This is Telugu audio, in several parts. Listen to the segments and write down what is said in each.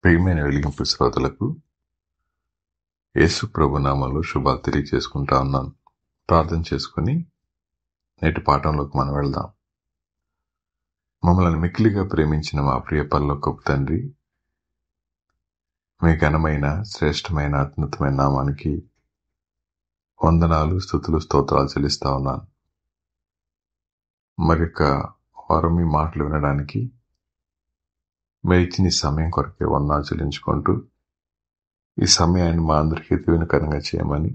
ప్రియమైన వెలిగింపు శ్రోతలకు యేసు ప్రభు నామంలో శుభాలు తెలియజేసుకుంటా ఉన్నాను. ప్రార్థన చేసుకుని నేటి పాఠంలోకి మనం వెళ్దాం. మమ్మల్ని మిక్కిలిగా ప్రేమించిన మా ప్రియ పరలోకపు తండ్రి, మీ ఘనమైన శ్రేష్టమైన అత్యున్నతమైన నామానికి వందనాలు, స్తుతులు, స్తోత్రాలు చెల్లిస్తా ఉన్నాను. మరొక వారం మీ మాటలు వినడానికి మీరు ఇచ్చిన ఈ సమయం కొరకే వందనాలు చెల్లించుకుంటూ, ఈ సమయాన్ని మా అందరికీ దీవెనకరంగా చేయమని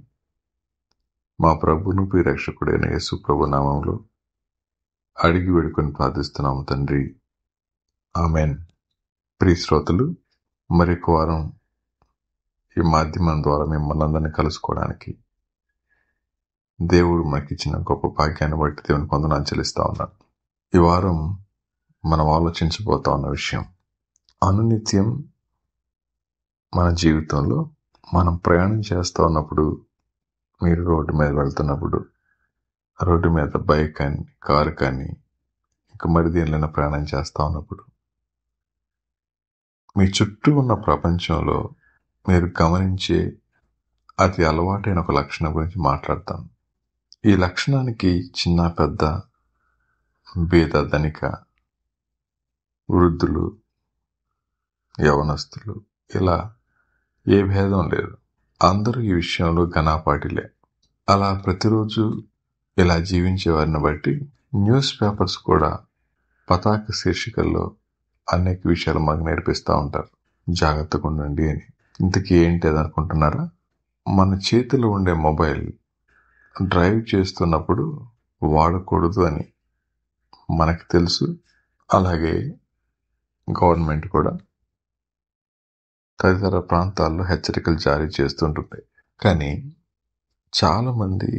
మా ప్రభువును ప్రియరక్షకుడైన యేసు ప్రభు నామంలో అడిగి వేడుకొని ప్రార్థిస్తున్నాము తండ్రి, ఆమెన్. ప్రియ శ్రోతలు, మరొక వారం ఈ మాధ్యమం ద్వారా మిమ్మల్ని అందరినీ కలుసుకోవడానికి దేవుడు మనకిచ్చిన గొప్ప భాగ్యాన్ని బట్టి దేవునికి వందనాలు చెల్లిస్తా ఉన్నాను. ఈ వారం మనం ఆలోచించబోతా ఉన్న విషయం, అనునిత్యం మన జీవితంలో మనం ప్రయాణం చేస్తూ ఉన్నప్పుడు, మీరు రోడ్డు మీద వెళ్తున్నప్పుడు, రోడ్డు మీద బైక్ కానీ కారు కానీ ఇంకా మరి దేనిలో ప్రయాణం చేస్తూ ఉన్నప్పుడు, మీ చుట్టూ ఉన్న ప్రపంచంలో మీరు గమనించే అతి అలవాటైన ఒక లక్షణం గురించి మాట్లాడతాను. ఈ లక్షణానికి చిన్న పెద్ద, భేద ధనిక, వృద్ధులు, యవనస్తులు, ఇలా ఏ భేదం లేదు. అందరూ ఈ విషయంలో ఘనాపాటిలే. అలా ప్రతిరోజు ఇలా జీవించే వారిని బట్టి న్యూస్ పేపర్స్ కూడా పతాక శీర్షికల్లో అనేక విషయాలు మనకు నేర్పిస్తూ ఉంటారు. జాగ్రత్తగా ఉండండి అని. ఇంతకీ ఏంటి అది అనుకుంటున్నారా? మన చేతిలో ఉండే మొబైల్ డ్రైవ్ చేస్తున్నప్పుడు వాడకూడదు అని మనకు తెలుసు. అలాగే గవర్నమెంట్ కూడా తదితర ప్రాంతాల్లో హెచ్చరికలు జారీ చేస్తుంటుంది. కానీ చాలామంది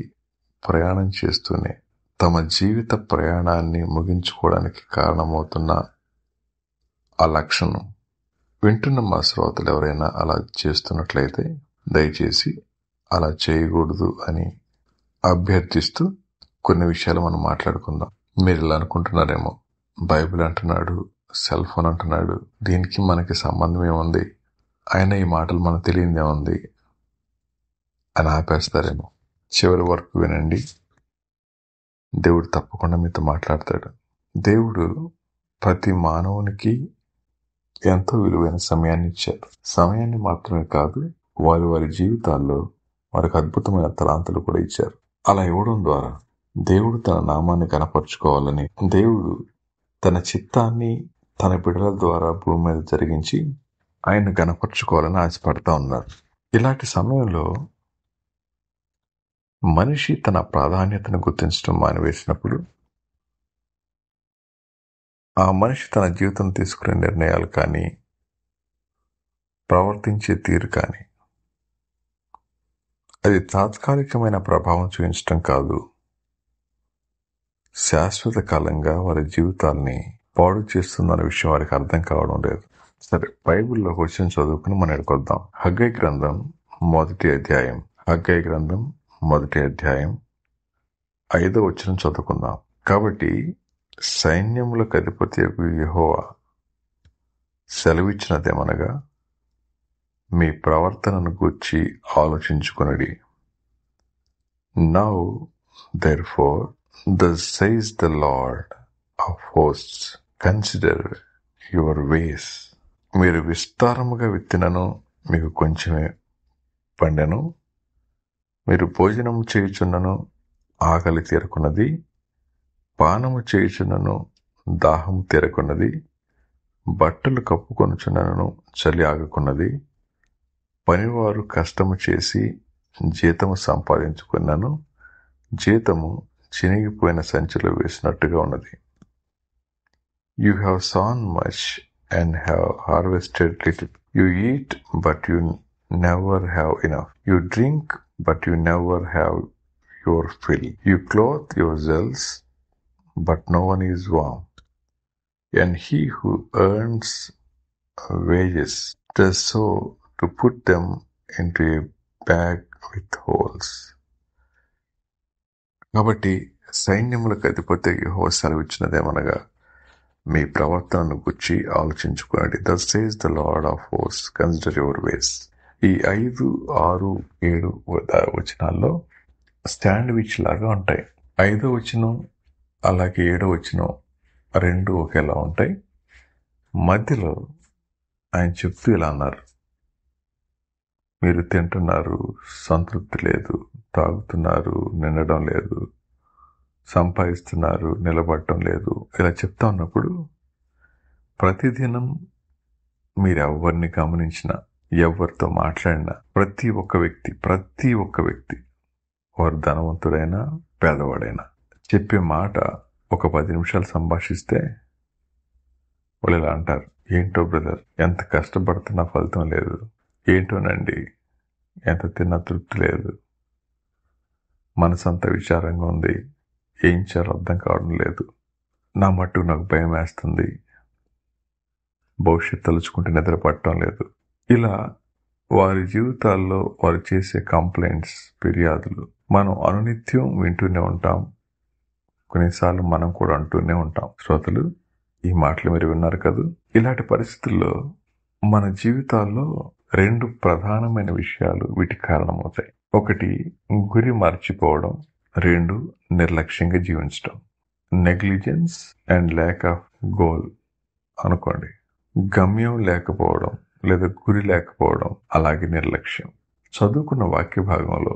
ప్రయాణం చేస్తూనే తమ జీవిత ప్రయాణాన్ని ముగించుకోవడానికి కారణమవుతున్న ఆ లక్షణం వింటున్న మా శ్రోతలు ఎవరైనా అలా చేస్తున్నట్లయితే దయచేసి అలా చేయకూడదు అని అభ్యర్థిస్తూ కొన్ని విషయాలు మనం మాట్లాడుకుందాం. మీరు ఇలా అనుకుంటున్నారేమో, బైబిల్ అంటున్నాడు, సెల్ ఫోన్ అంటున్నాడు, దీనికి మనకి సంబంధం ఏముంది, అయినా ఈ మాటలు మనకు తెలియదేముంది అని ఆపేస్తారేమో. చివరి వరకు వినండి, దేవుడు తప్పకుండా మీతో మాట్లాడతాడు. దేవుడు ప్రతి మానవునికి ఎంతో విలువైన సమయాన్ని ఇచ్చారు. సమయాన్ని మాత్రమే కాదు, వారి జీవితాల్లో వారికి అద్భుతమైన తలాంతులు కూడా ఇచ్చారు. అలా ఇవ్వడం ద్వారా దేవుడు తన నామాన్ని కనపరుచుకోవాలని, దేవుడు తన చిత్తాన్ని తన బిడ్డల ద్వారా భూమి మీద జరిగించి ఆయన కనపరుచుకోవాలని ఆశపడతా ఉన్నారు. ఇలాంటి సమయంలో మనిషి తన ప్రాధాన్యతను గుర్తించడం మానివేసినప్పుడు, ఆ మనిషి తన జీవితం తీసుకునే నిర్ణయాలు కానీ, ప్రవర్తించే తీరు కానీ, అది తాత్కాలికమైన ప్రభావం చూపించడం కాదు, శాశ్వత కాలంగా వారి జీవితాల్ని పాడు చేస్తుందన్న విషయం వారికి అర్థం కావడం లేదు. సరే, బైబిల్లో క్వశ్చన్ చదువుకుని మనం ఎడుకొద్దాం. హగ్గై గ్రంథం 1వ అధ్యాయం, హగ్గై గ్రంథం 1వ అధ్యాయం 5వ వచనం చదువుకుందాం. కాబట్టి సైన్యములకు అధిపతి యెహోవా సెలవిచ్చినదేమనగా, మీ ప్రవర్తనను గూర్చి ఆలోచించుకొనుడి. Now therefore thus says the Lord of hosts, consider your ways. మీరు విస్తారముగా విత్తినను మీకు కొంచెమే పండెను, మీరు భోజనము చేయుచున్నను ఆకలి తీరకున్నది, పానము చేయుచున్నను దాహము తీరకున్నది, బట్టలు కప్పుకొనుచున్నను చలి ఆగకున్నది, పనివారు కష్టము చేసి జీతము సంపాదించుకున్నాను, జీతము చినిగిపోయిన సంచిలో వేసినట్టుగా ఉన్నది. You have sown much and have harvested little. You eat, but you never have enough. You drink, but you never have your fill. You clothe yourselves, but no one is warm. And he who earns wages does so to put them into a bag with holes. కాబట్టి సైన్యములకు అధిపతి యెహోవా సెలవిచ్చినదేమనగా, మీ ప్రవర్తనను గురించి ఆలోచించుకోండి. Thus says the Lord of hosts, consider your ways. ఈ 5, 6, 7 వచనాల్లో శాండ్విచ్ లాగా ఉంటాయి. 5వ వచనం అలాగే 7వ వచనం రెండు ఒకేలా ఉంటాయి. మధ్యలో ఆయన చెప్తూ ఇలా అన్నారు, మీరు తింటున్నారు, సంతృప్తి లేదు, తాగుతున్నారు, నిండడం లేదు, సంపాదిస్తున్నారు, నిలబడటం లేదు. ఇలా చెప్తా ఉన్నప్పుడు ప్రతిదినం మీరు ఎవరిని గమనించినా, ఎవరితో మాట్లాడినా ప్రతి ఒక్క వ్యక్తి వారు ధనవంతుడైనా పేదవాడైనా చెప్పే మాట ఒక 10 నిమిషాలు సంభాషిస్తే వాళ్ళు ఇలా అంటారు, ఏంటో బ్రదర్, ఎంత కష్టపడుతున్నా ఫలితం లేదు, ఏంటోనండి ఎంత తిన్నా తృప్తి లేదు, మనసంతా విచారంగా ఉంది, ఏం చేయాలో అర్థం కావడం లేదు, నా మట్టుకు నాకు భయం వేస్తుంది, భవిష్యత్తు తలుచుకుంటే నిద్ర పట్టడం లేదు. ఇలా వారి జీవితాల్లో వారు చేసే కంప్లైంట్స్, ఫిర్యాదులు మనం అనునిత్యం వింటూనే ఉంటాం. కొన్నిసార్లు మనం కూడా అంటూనే ఉంటాం. శ్రోతలు, ఈ మాటలు మీరు విన్నారు కదా. ఇలాంటి పరిస్థితుల్లో మన జీవితాల్లో 2 ప్రధానమైన విషయాలు వీటికి కారణమవుతాయి. 1 గురి మర్చిపోవడం, 2 నిర్లక్ష్యంగా జీవించడం. Negligence and lack of goal అనుకోండి. గమ్యం లేకపోవడం లేదా గురి లేకపోవడం, అలాగే నిర్లక్ష్యం. చదువుకున్న వాక్య భాగంలో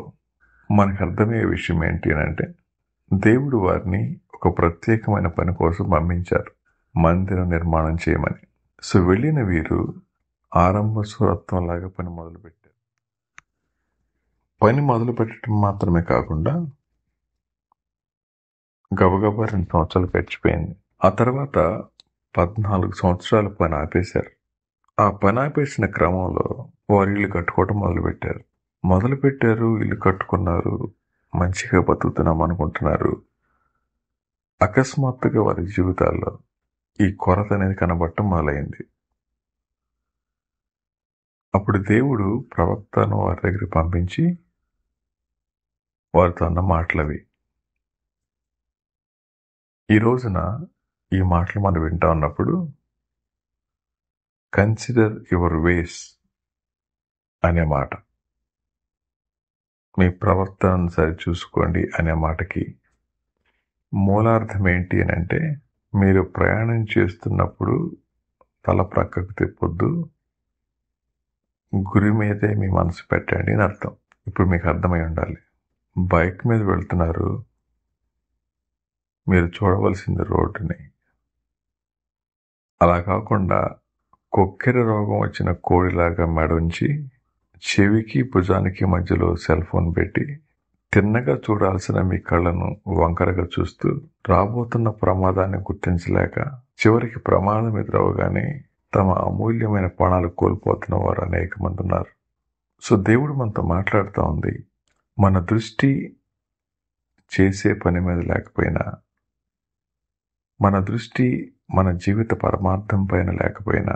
మనకు అర్థమయ్యే విషయం ఏంటి అంటే, దేవుడు వారిని ఒక ప్రత్యేకమైన పని కోసం పంపించారు, మందిరం నిర్మాణం చేయమని. సో వెళ్ళిన వీరు ఆరంభ సురత్వం లాగా పని మొదలుపెట్టారు. పని మొదలు పెట్టడం మాత్రమే కాకుండా గబగబా 2 సంవత్సరాలు గడిచిపోయింది. ఆ తర్వాత 14 సంవత్సరాల పని ఆపేశారు. ఆ పని ఆపేసిన క్రమంలో వారు ఇల్లు కట్టుకోవటం మొదలుపెట్టారు, ఇల్లు కట్టుకున్నారు, మంచిగా బతుకుతున్నాం అనుకుంటున్నారు. అకస్మాత్తుగా వారి జీవితాల్లో ఈ కొరత అనేది కనబడటం మొదలైంది. అప్పుడు దేవుడు ప్రవక్తను వారి దగ్గర పంపించి వారితో అన్న మాటలవి. ఈ రోజున ఈ మాటలు మనం వింటా ఉన్నప్పుడు కన్సిడర్ యువర్ వేస్ అనే మాట, మీ ప్రవర్తనను సరి చూసుకోండి అనే మాటకి మూలార్థం ఏంటి అని అంటే, మీరు ప్రయాణం చేస్తున్నప్పుడు తల ప్రక్కకు తిప్పొద్దు, గురి మీదే మీ మనసు పెట్టండి అని అర్థం. ఇప్పుడు మీకు అర్థమై ఉండాలి. బైక్ మీద వెళ్తున్నారు, మీరు చూడవలసింది రోడ్డుని. అలా కాకుండా కొక్కెర రోగం వచ్చిన కోడిలాగా మెడుంచి చెవికి భుజానికి మధ్యలో సెల్ ఫోన్ పెట్టి తిన్నగా చూడాల్సిన మీ కళ్ళను వంకరగా చూస్తూ రాబోతున్న ప్రమాదాన్ని గుర్తించలేక చివరికి ప్రమాదం ఎదురవగానే తమ అమూల్యమైన ప్రాణాలు కోల్పోతున్న వారు అనేక మంది ఉన్నారు. సో దేవుడు మనతో మాట్లాడుతూ ఉంది, మన దృష్టి చేసే పని మీద లేకపోయినా, మన దృష్టి మన జీవిత పరమార్థం పైన లేకపోయినా,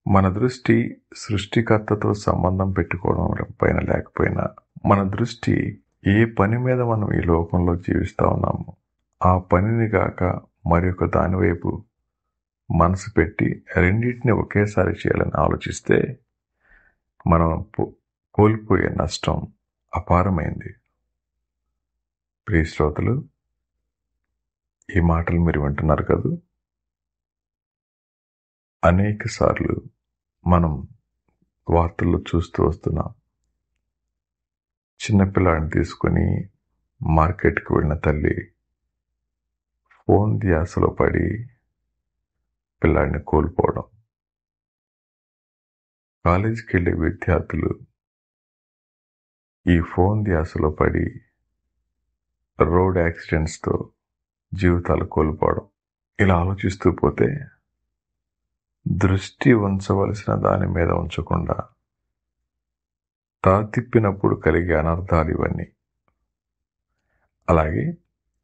మన దృష్టి సృష్టికర్తతో సంబంధం పెట్టుకోవడం పైన లేకపోయినా, మన దృష్టి ఏ పని మీద మనం ఈ లోకంలో జీవిస్తా ఉన్నామో ఆ పనిని గాక మరొక దాని వైపు మనసు పెట్టి రెండింటిని ఒకేసారి చేయాలని ఆలోచిస్తే మనం కోల్పోయే నష్టం అపారమైంది. ప్రియ శ్రోతలు, ఈ మాటలు మీరు వింటున్నారు కదా. అనేక సార్లు మనం వార్తల్లో చూస్తూ వస్తున్నాం. చిన్నపిల్లాడిని తీసుకొని మార్కెట్కి వెళ్ళిన తల్లి ఫోన్ ధ్యాసలో పడి పిల్లాడిని కోల్పోవడం. కాలేజీకి వెళ్ళే విద్యార్థులు ఈ ఫోన్ ధ్యాసలో పడి రోడ్ యాక్సిడెంట్స్తో జీవితాలు కోల్పోవడం. ఇలా ఆలోచిస్తూ పోతే దృష్టి ఉంచవలసిన దాని మీద ఉంచకుండా తిప్పినప్పుడు కలిగే అనర్థాలు ఇవన్నీ. అలాగే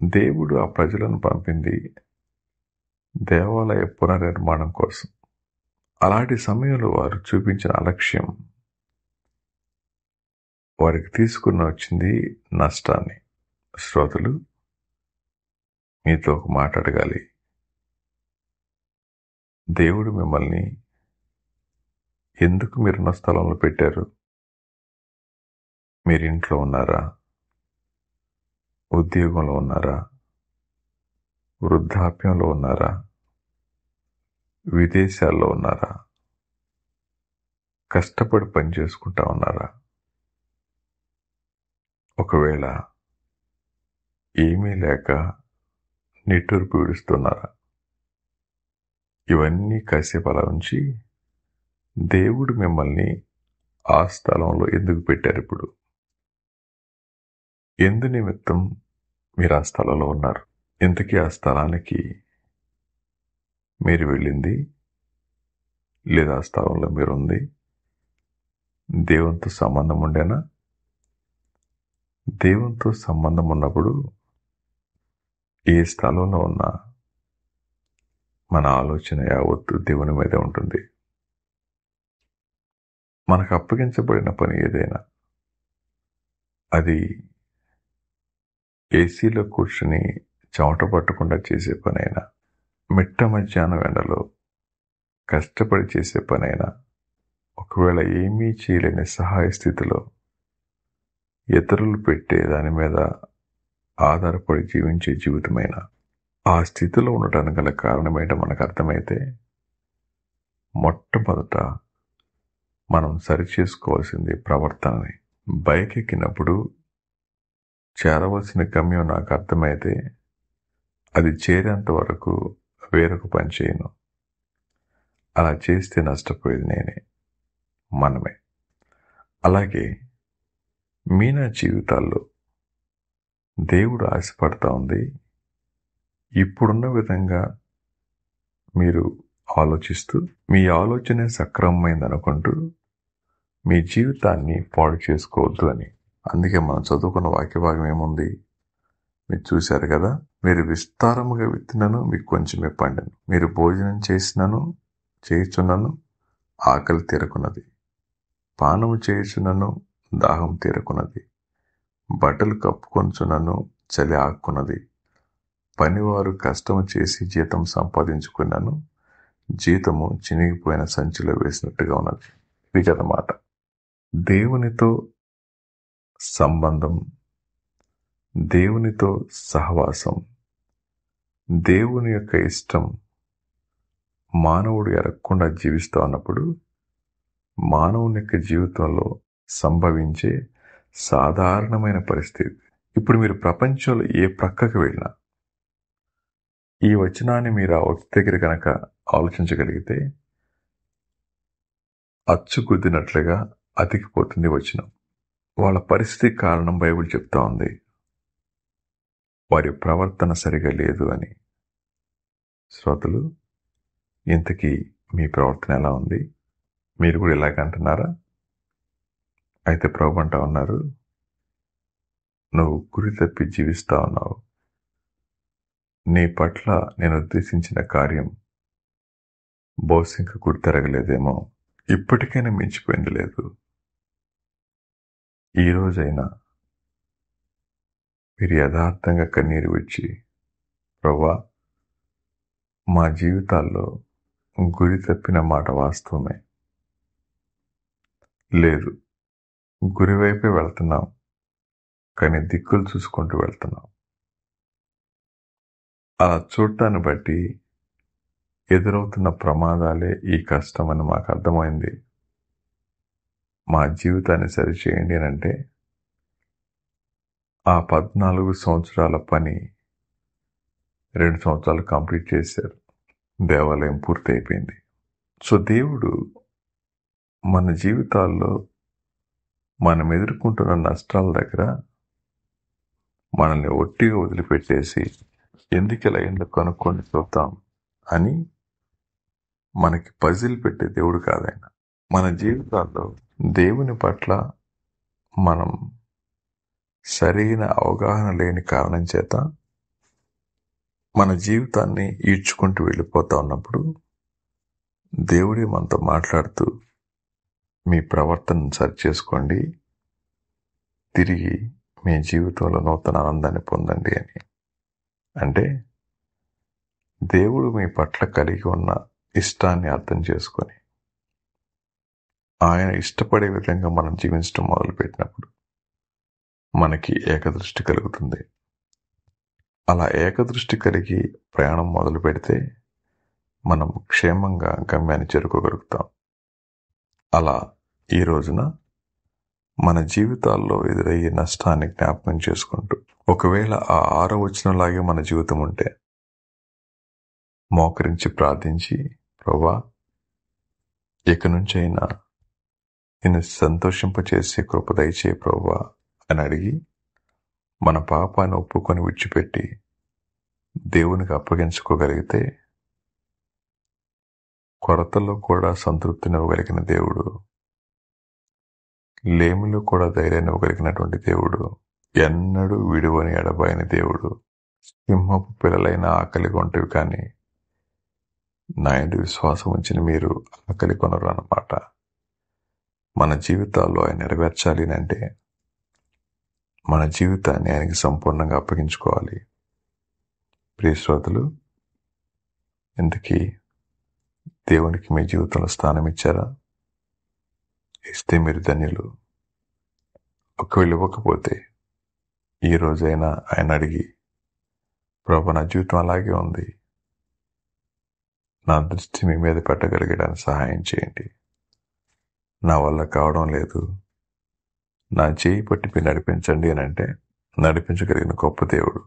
దేవుడు ఆ ప్రజలను పంపింది దేవాలయ పునర్నిర్మాణం కోసం. అలాంటి సమయంలో వారు చూపించిన అలక్ష్యం వారికి తీసుకుని వచ్చింది నష్టాన్ని. శ్రోతలు, మీతో ఒక మాట అడగాలి. దేవుడు మిమ్మల్ని ఎందుకు మీరున్న స్థలంలో పెట్టారు? మీరు ఇంట్లో ఉన్నారా? ఉద్యోగంలో ఉన్నారా? వృద్ధాప్యంలో ఉన్నారా? విదేశాల్లో ఉన్నారా? కష్టపడి పని చేసుకుంటా ఉన్నారా? ఒకవేళ ఏమీ లేక నిట్టూర్పు విడుస్తున్నారా? ఇవన్నీ కాసేపు అలా ఉంచి దేవుడు మిమ్మల్ని ఆ స్థలంలో ఎందుకు పెట్టారు? ఇప్పుడు ఎందు నిమిత్తం మీరు ఆ స్థలంలో ఉన్నారు? ఇంతకీ ఆ స్థలానికి మీరు వెళ్ళింది, లేదా ఆ స్థలంలో మీరుంది దేవునితో సంబంధం ఉండేనా? దేవునితో సంబంధం ఉన్నప్పుడు ఏ స్థలంలో ఉన్నా మన ఆలోచన యావత్తు దేవుని మీదే ఉంటుంది. మనకు అప్పగించబడిన పని ఏదైనా, అది ఏసీలో కూర్చుని చెమట పట్టకుండా చేసే పనైనా, మిట్ట మధ్యాహ్నం ఎండలో కష్టపడి చేసే పనైనా, ఒకవేళ ఏమీ చేయలేని సహాయ స్థితిలో ఇతరులు పెట్టే దాని మీద ఆధారపడి జీవించే జీవితమైన, ఆ స్థితిలో ఉండటానికి గల కారణమేంటో మనకు అర్థమైతే మొట్టమొదట మనం సరిచేసుకోవాల్సింది ప్రవర్తనని. బైక్ ఎక్కినప్పుడు చేరవలసిన గమ్యం నాకు అర్థమైతే అది చేరేంత వరకు వేరొక పని చేయను. అలా చేస్తే నష్టపోయేది నేనే, మనమే. అలాగే మీనా జీవితాల్లో దేవుడు ఆశపడతా ఉంది, ఇప్పుడున్న విధంగా మీరు ఆలోచిస్తూ మీ ఆలోచనే సక్రమమైంది అనుకుంటూ మీ జీవితాన్ని పాడు చేసుకోవద్దు అని. అందుకే మనం చదువుకున్న వాక్య భాగం ఏముంది మీరు చూశారు కదా, మీరు విస్తారముగా విత్తినను మీకు కొంచెమే పండెను, మీరు భోజనం చేయుచున్నను ఆకలి తీరకున్నది, పానము చేయుచున్నను దాహం తీరకున్నది, బట్టలు కప్పుకొంచున్నను చలి ఆక్కున్నది, పనివారు కష్టము చేసి జీతం సంపాదించుకున్నాను జీతము చినిగిపోయిన సంచిలో వేసినట్టుగా ఉన్నది. ఇది కదమాట దేవునితో సంబంధం, దేవునితో సహవాసం, దేవుని యొక్క ఇష్టం మానవుడు ఎరగకుండా జీవిస్తూ ఉన్నప్పుడు మానవుని యొక్క జీవితంలో సంభవించే సాధారణమైన పరిస్థితి. ఇప్పుడు మీరు ప్రపంచంలో ఏ ప్రక్కకు వెళ్ళినా ఈ వచనాన్ని మీరు ఆ వ్యక్తి దగ్గర కనుక ఆలోచించగలిగితే అచ్చుగుద్దినట్లుగా అతికిపోతుంది వచనం. వాళ్ళ పరిస్థితి కారణం బైబిల్ చెప్తా ఉంది, వారి ప్రవర్తన సరిగా లేదు అని. శ్రోతలు, ఇంతకీ మీ ప్రవర్తన ఎలా ఉంది? మీరు కూడా ఇలాగంటున్నారా? అయితే ప్రభు అంటా ఉన్నారు, నువ్వు గురి తప్పి జీవిస్తా ఉన్నావు. నీ పట్ల నేను ఉద్దేశించిన కార్యం బహుశా ఇంకా గుర్తెరగలేదేమో, ఇప్పటికైనా మించిపోయింది లేదు. ఈ రోజైనా మీరు యథార్థంగా కన్నీరు విడిచి, ప్రభువా, మా జీవితాల్లో గురి తప్పిన మాట వాస్తవమే, లేదు గురివైపే వెళ్తున్నాం కానీ దిక్కులు చూసుకుంటూ వెళ్తున్నాం. అలా చూడటాన్ని బట్టి ఎదురవుతున్న ప్రమాదాలే ఈ కష్టమని మాకు అర్థమైంది. మా జీవితాన్ని సరిచేయండి అని అంటే ఆ 14 సంవత్సరాల పని 2 సంవత్సరాలు కంప్లీట్ చేశారు. దేవాలయం పూర్తి అయిపోయింది. సో దేవుడు మన జీవితాల్లో మనం ఎదుర్కొంటున్న నష్టాల దగ్గర మనల్ని ఒట్టిగా వదిలిపెట్టేసి ఎందుకు ఇలా ఎందుకు కనుక్కొని చూద్దాం అని మనకి పజిల్ పెట్టే దేవుడు కాదాయన. మన జీవితాల్లో దేవుని పట్ల మనం సరైన అవగాహన లేని కారణం చేత మన జీవితాన్ని ఈడ్చుకుంటూ వెళ్ళిపోతా ఉన్నప్పుడు దేవుడే మనతో మాట్లాడుతూ, మీ ప్రవర్తనను సరిచేసుకోండి, తిరిగి మీ జీవితంలో నూతన ఆనందాన్ని పొందండి అని. అంటే దేవుడు మీ పట్ల కలిగి ఉన్న ఇష్టాన్ని అర్థం చేసుకొని ఆయన ఇష్టపడే విధంగా మనం జీవించడం మొదలుపెట్టినప్పుడు మనకి ఏకదృష్టి కలుగుతుంది. అలా ఏకదృష్టి కలిగి ప్రయాణం మొదలు పెడితే మనం క్షేమంగా గమ్యాన్ని చేరుకోగలుగుతాం. అలా ఈ రోజున మన జీవితాల్లో ఎదురయ్యే నష్టాన్ని జ్ఞాపకం చేసుకుంటూ, ఒకవేళ ఆ 6వ వచనంలాగే మన జీవితం ఉంటే మోకరించి ప్రార్థించి, ప్రభువా ఇక నుంచైనా నిన్ను సంతోషింపచేసే కృప దయచేయి ప్రభువా అని అడిగి మన పాపాన్ని ఒప్పుకొని విడిచిపెట్టి దేవునికి అప్పగించుకోగలిగితే కొరతలో కూడా సంతృప్తినివ్వగలిగిన దేవుడు, లేమిలో కూడా ధైర్యాన్ని ఇవ్వగలిగినటువంటి దేవుడు, ఎన్నడూ విడువని ఎడబాయని దేవుడు, సింహపు పిల్లలైన ఆకలి కొంటవి కానీ నా యందు విశ్వాసం ఉంచిన మీరు ఆకలి కొనరు అన్నమాట. మన జీవితాల్లో ఆయన నెరవేర్చాలి అంటే మన జీవితాన్ని ఆయనకి సంపూర్ణంగా అప్పగించుకోవాలి. ప్రియ శ్రోతలు, ఇంతకీ దేవునికి మీ జీవితంలో స్థానం ఇచ్చారా? ఇస్తే మీరు ధన్యులు. ఒకవేళ ఇవ్వకపోతే ఈ రోజైనా ఆయన అడిగి, ప్రభు నా జీవితం అలాగే ఉంది, నా దృష్టి మీ మీద పెట్టగలిగడానికి సహాయం చేయండి, నా వల్ల కావడం లేదు, నా చేయి పట్టి మీరు నడిపించండి అని అంటే నడిపించగలిగిన గొప్ప దేవుడు,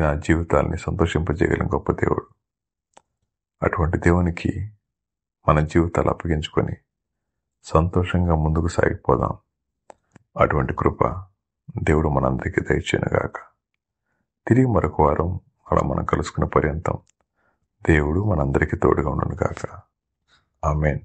నా జీవితాన్ని సంతోషింపజేయగలిగిన గొప్ప దేవుడు. అటువంటి దేవునికి మన జీవితాలు అప్పగించుకొని సంతోషంగా ముందుకు సాగిపోదాం. అటువంటి కృప దేవుడు మనందరికీ దయచేయునుగాక. తిరిగి మరొక వారం అలా మనం కలుసుకునే పర్యంతం దేవుడు మనందరికీ తోడుగా ఉండునుగాక. ఆమేన్.